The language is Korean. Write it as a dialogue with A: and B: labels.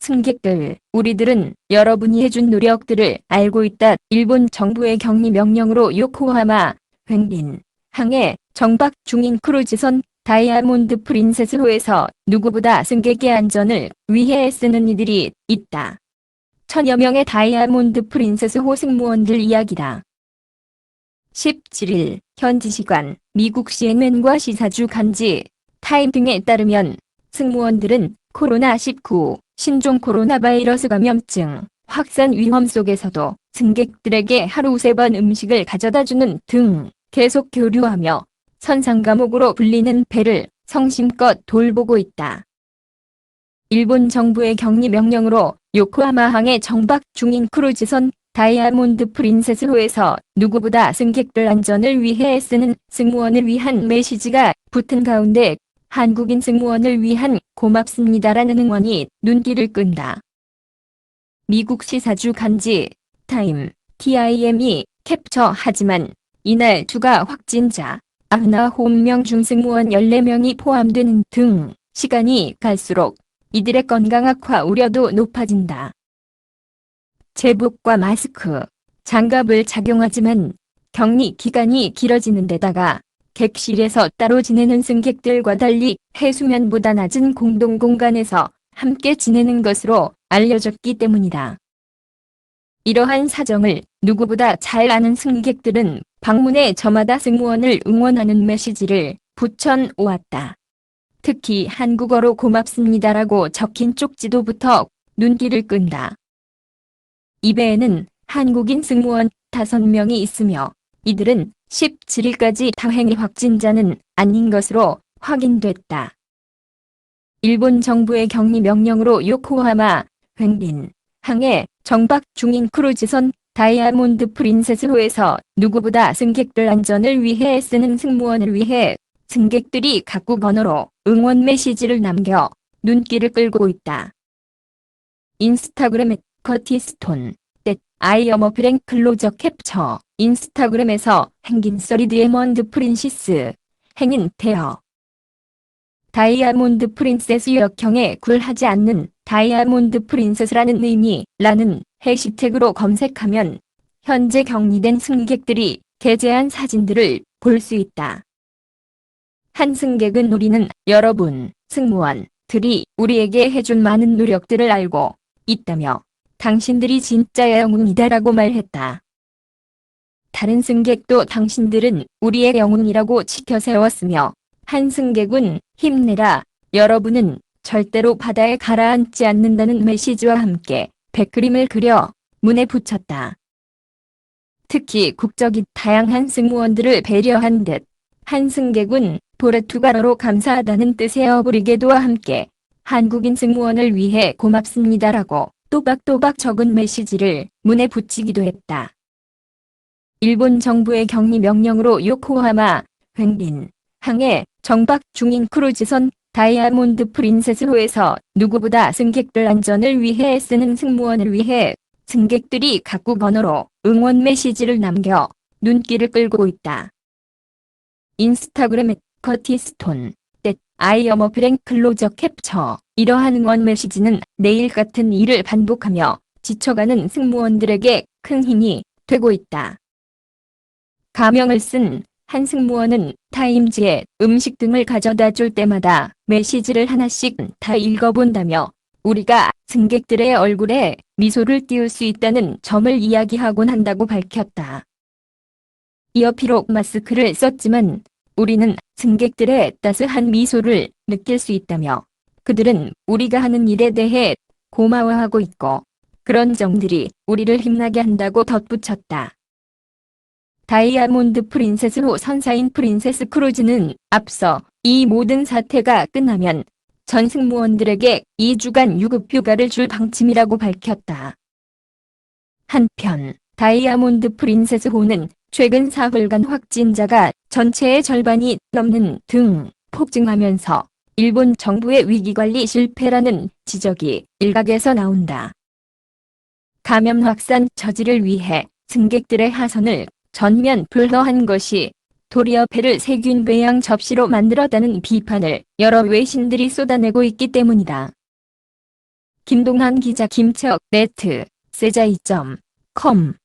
A: 승객들, 우리들은 여러분이 해준 노력들을 알고 있다. 일본 정부의 격리 명령으로 요코하마, 횡린, 항해, 정박 중인 크루즈선 다이아몬드 프린세스호에서 누구보다 승객의 안전을 위해 애쓰는 이들이 있다. 천여 명의 다이아몬드 프린세스호 승무원들 이야기다. 17일 현지 시간 미국 CNN과 시사주 간지 타임 등에 따르면 승무원들은 코로나19 신종 코로나 바이러스 감염증 확산 위험 속에서도 승객들에게 하루 3번 음식을 가져다주는 등 계속 교류하며 선상과목으로 불리는 배를 성심껏 돌보고 있다. 일본 정부의 격리 명령으로 요코하마항에 정박 중인 크루즈선 다이아몬드 프린세스호에서 누구보다 승객들 안전을 위해 애쓰는 승무원을 위한 메시지가 붙은 가운데 한국인 승무원을 위한 고맙습니다라는 응원이 눈길을 끈다. 미국 시사주 간지 TIME 캡처하지만 이날 추가 확진자 99명 중 승무원 14명이 포함되는 등 시간이 갈수록 이들의 건강 악화 우려도 높아진다. 제복과 마스크, 장갑을 착용하지만 격리 기간이 길어지는 데다가 객실에서 따로 지내는 승객들과 달리 해수면보다 낮은 공동공간에서 함께 지내는 것으로 알려졌기 때문이다. 이러한 사정을 누구보다 잘 아는 승객들은 방문해 저마다 승무원을 응원하는 메시지를 붙여오았다. 특히 한국어로 고맙습니다라고 적힌 쪽지도부터 눈길을 끈다. 이 배에는 한국인 승무원 5명이 있으며 이들은 17일까지 다행히 확진자는 아닌 것으로 확인됐다. 일본 정부의 격리 명령으로 요코하마, 횡린, 항해, 정박 중인 크루즈선 다이아몬드 프린세스호에서 누구보다 승객들 안전을 위해 애쓰는 승무원을 위해 승객들이 각국 언어로 응원 메시지를 남겨 눈길을 끌고 있다. 인스타그램 커티스톤 I am a blank 클로저 캡처 인스타그램에서 행긴 썰이 디에몬드 프린시스 행인 태어 다이아몬드 프린세스 역형에 굴하지 않는 다이아몬드 프린세스라는 의미라는 해시태그로 검색하면 현재 격리된 승객들이 게재한 사진들을 볼 수 있다. 한 승객은 우리는 여러분, 승무원들이 우리에게 해준 많은 노력들을 알고 있다며 당신들이 진짜의 영웅이다라고 말했다. 다른 승객도 당신들은 우리의 영웅이라고 지켜세웠으며 한 승객은 힘내라, 여러분은 절대로 바다에 가라앉지 않는다는 메시지와 함께 백그림을 그려 문에 붙였다. 특히 국적이 다양한 승무원들을 배려한 듯 한 승객은 포르투갈어로 감사하다는 뜻의 어브리게도와 함께 한국인 승무원을 위해 고맙습니다라고 또박또박 적은 메시지를 문에 붙이기도 했다. 일본 정부의 격리 명령으로 요코하마, 횡린, 항해, 정박 중인 크루즈선 다이아몬드 프린세스호에서 누구보다 승객들 안전을 위해 애쓰는 승무원을 위해 승객들이 각국 언어로 응원 메시지를 남겨 눈길을 끌고 있다. 인스타그램 커티스톤 I am a blank 클로저 캡처 이러한 응원 메시지는 내일 같은 일을 반복하며 지쳐가는 승무원들에게 큰 힘이 되고 있다. 가명을 쓴 한 승무원은 타임지에 음식 등을 가져다 줄 때마다 메시지를 하나씩 다 읽어본다며 우리가 승객들의 얼굴에 미소를 띄울 수 있다는 점을 이야기하곤 한다고 밝혔다. 이어 비록 마스크를 썼지만 우리는 승객들의 따스한 미소를 느낄 수 있다며 그들은 우리가 하는 일에 대해 고마워하고 있고 그런 점들이 우리를 힘나게 한다고 덧붙였다. 다이아몬드 프린세스호 선사인 프린세스 크루즈는 앞서 이 모든 사태가 끝나면 전 승무원들에게 2주간 유급휴가를 줄 방침이라고 밝혔다. 한편 다이아몬드 프린세스호는 최근 사흘간 확진자가 전체의 절반이 넘는 등 폭증하면서 일본 정부의 위기관리 실패라는 지적이 일각에서 나온다. 감염 확산 저지를 위해 승객들의 하선을 전면 불허한 것이 도리어 배를 세균 배양 접시로 만들었다는 비판을 여러 외신들이 쏟아내고 있기 때문이다. 김동한 기자 김채억 네트 세자2.com